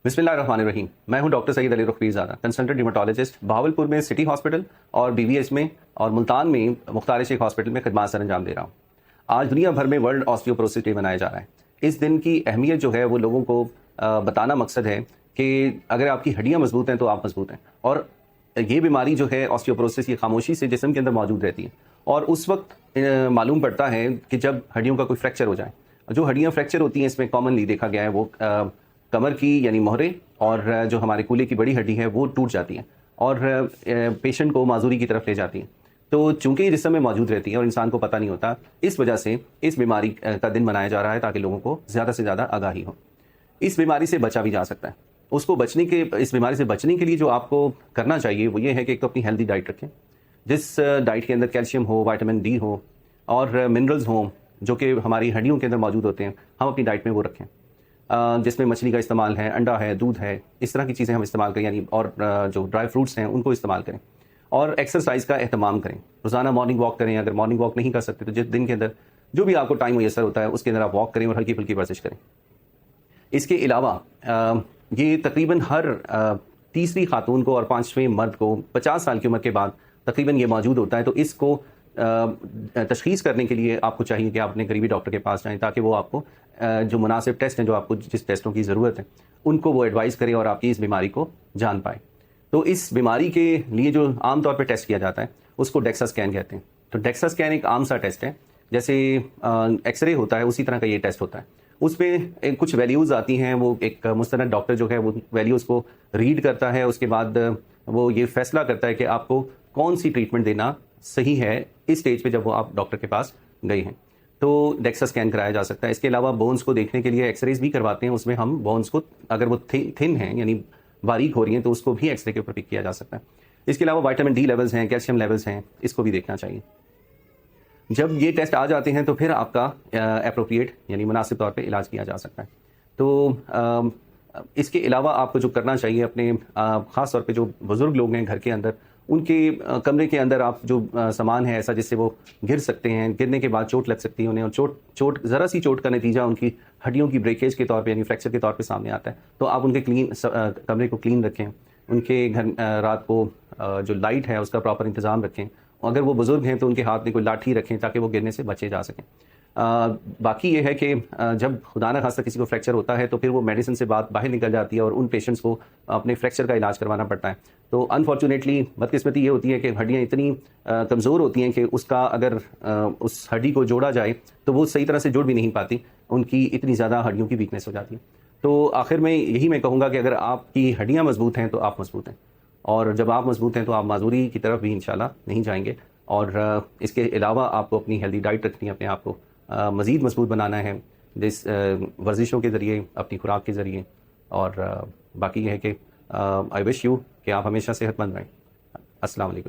बिस्मिल्लाहिर्रहमानिर्रहीम। मैं हूं डॉक्टर सईद अली रुखबीर ज़ादा, कंसल्टेंट ड्रमेटोलॉजिस्ट, बहावलपुर में सिटी हॉस्पिटल और बीवीएच में और मुल्तान में मुख्तार शेख हॉस्पिटल में खिदमत सर अंजाम दे रहा हूं। आज दुनिया भर में वर्ल्ड ऑस्टियोपोरोसिस डे मनाया जा रहा है। इस दिन की अहमियत जो है वो लोगों को बताना मकसद है कि अगर आपकी हड्डियाँ मजबूत हैं तो आप मजबूत हैं। और ये बीमारी जो है ऑस्टियोपोरोसिस, ये खामोशी से जिस्म के अंदर मौजूद रहती है और उस वक्त मालूम पड़ता है कि जब हड्डियों का कोई फ्रैक्चर हो जाए। जो हड्डियाँ फ्रैक्चर होती हैं इसमें कॉमनली देखा गया है वो कमर की यानी मोहरे और जो हमारे कूल्हे की बड़ी हड्डी है वो टूट जाती है और पेशेंट को माजूरी की तरफ ले जाती है। तो चूंकि ये जिस्म में मौजूद रहती है और इंसान को पता नहीं होता, इस वजह से इस बीमारी का दिन मनाया जा रहा है ताकि लोगों को ज़्यादा से ज़्यादा आगाही हो। इस बीमारी से बचा भी जा सकता है। इस बीमारी से बचने के लिए जो आपको करना चाहिए वो ये है कि एक तो अपनी हेल्दी डाइट रखें, जिस डाइट के अंदर कैल्शियम हो, विटामिन डी हो और मिनरल्स हों जो कि हमारी हड्डियों के अंदर मौजूद होते हैं, हम अपनी डाइट में वो रखें। जिसमें मछली का इस्तेमाल है, अंडा है, दूध है, इस तरह की चीज़ें हम इस्तेमाल करें, यानी और जो ड्राई फ्रूट्स हैं उनको इस्तेमाल करें और एक्सरसाइज का एहतमाम करें। रोज़ाना मॉर्निंग वॉक करें। अगर मॉर्निंग वॉक नहीं कर सकते तो जिस दिन के अंदर जो भी आपको टाइम मैसर होता है उसके अंदर आप वॉक करें और हल्की फुल्की वर्जिश करें। इसके अलावा ये तकरीबन हर तीसरी खातून को और पाँचवें मर्द को 50 साल की उम्र के बाद तकरीबन ये मौजूद होता है। तो इसको तशख़ीस करने के लिए आपको चाहिए कि आप अपने करीबी डॉक्टर के पास जाएं ताकि वो आपको जो मुनासिब टेस्ट हैं, जो आपको जिस टेस्टों की ज़रूरत है उनको वो एडवाइस करें और आपकी इस बीमारी को जान पाए। तो इस बीमारी के लिए जो आम तौर पे टेस्ट किया जाता है उसको डेक्सा स्कैन कहते हैं। तो डेक्सा स्कैन एक आम सा टेस्ट है, जैसे एक्सरे होता है उसी तरह का ये टेस्ट होता है। उसमें कुछ वैल्यूज़ आती हैं, वो एक मुस्तनद डॉक्टर जो है वो वैल्यूज़ को रीड करता है, उसके बाद वो ये फैसला करता है कि आपको कौन सी ट्रीटमेंट देना सही है इस स्टेज पे जब वो आप डॉक्टर के पास गए हैं। तो डेक्सा स्कैन कराया जा सकता है। इसके अलावा बोन्स को देखने के लिए एक्सरेज भी करवाते हैं। उसमें हम बोन्स को अगर वो थिन हैं यानी बारीक हो रही हैं तो उसको भी एक्सरे के ऊपर पिक किया जा सकता है। इसके अलावा विटामिन डी लेवल्स हैं, कैल्शियम लेवल्स हैं, इसको भी देखना चाहिए। जब ये टेस्ट आ जाते हैं तो फिर आपका एप्रोप्रिएट यानी मुनासिब तौर पे इलाज किया जा सकता है। तो इसके अलावा आपको जो करना चाहिए अपने ख़ास तौर पे जो बुज़ुर्ग लोग हैं घर के अंदर, उनके कमरे के अंदर आप जो सामान है ऐसा जिससे वो गिर सकते हैं, गिरने के बाद चोट लग सकती है उन्हें, और चोट ज़रा सी चोट का नतीजा उनकी हड्डियों की ब्रेकेज के तौर पे यानी फ्रैक्चर के तौर पे सामने आता है। तो आप उनके कमरे को क्लीन रखें, उनके घर रात को जो लाइट है उसका प्रॉपर इंतज़ाम रखें। अगर वो बुज़ुर्ग हैं तो उनके हाथ में कोई लाठी रखें ताकि वो गिरने से बचे जा सकें। बाकी ये है कि जब खुदा न खास्ता किसी को फ्रैक्चर होता है तो फिर वो मेडिसिन से बात बाहर निकल जाती है और उन पेशेंट्स को अपने फ्रैक्चर का इलाज करवाना पड़ता है। तो अनफॉर्चुनेटली बदकिस्मती ये होती है कि हड्डियाँ इतनी कमज़ोर होती हैं कि उसका अगर उस हड्डी को जोड़ा जाए तो वो सही तरह से जुड़ भी नहीं पाती, उनकी इतनी ज़्यादा हड्डियों की वीकनेस हो जाती है। तो आखिर में यही मैं कहूँगा कि अगर आपकी हड्डियाँ मजबूत हैं तो आप मजबूत हैं, और जब आप मजबूत हैं तो आप माजूरी की तरफ भी इंशाल्लाह नहीं जाएंगे। और इसके अलावा आपको अपनी हेल्दी डाइट रखनी है, अपने आप को मज़ीद मजबूत बनाना है जिस वर्जिशों के ज़रिए, अपनी खुराक के ज़रिए। और बाकी ये है कि आई विश यू कि आप हमेशा सेहतमंद रहें। अस्सलाम वालेकुम।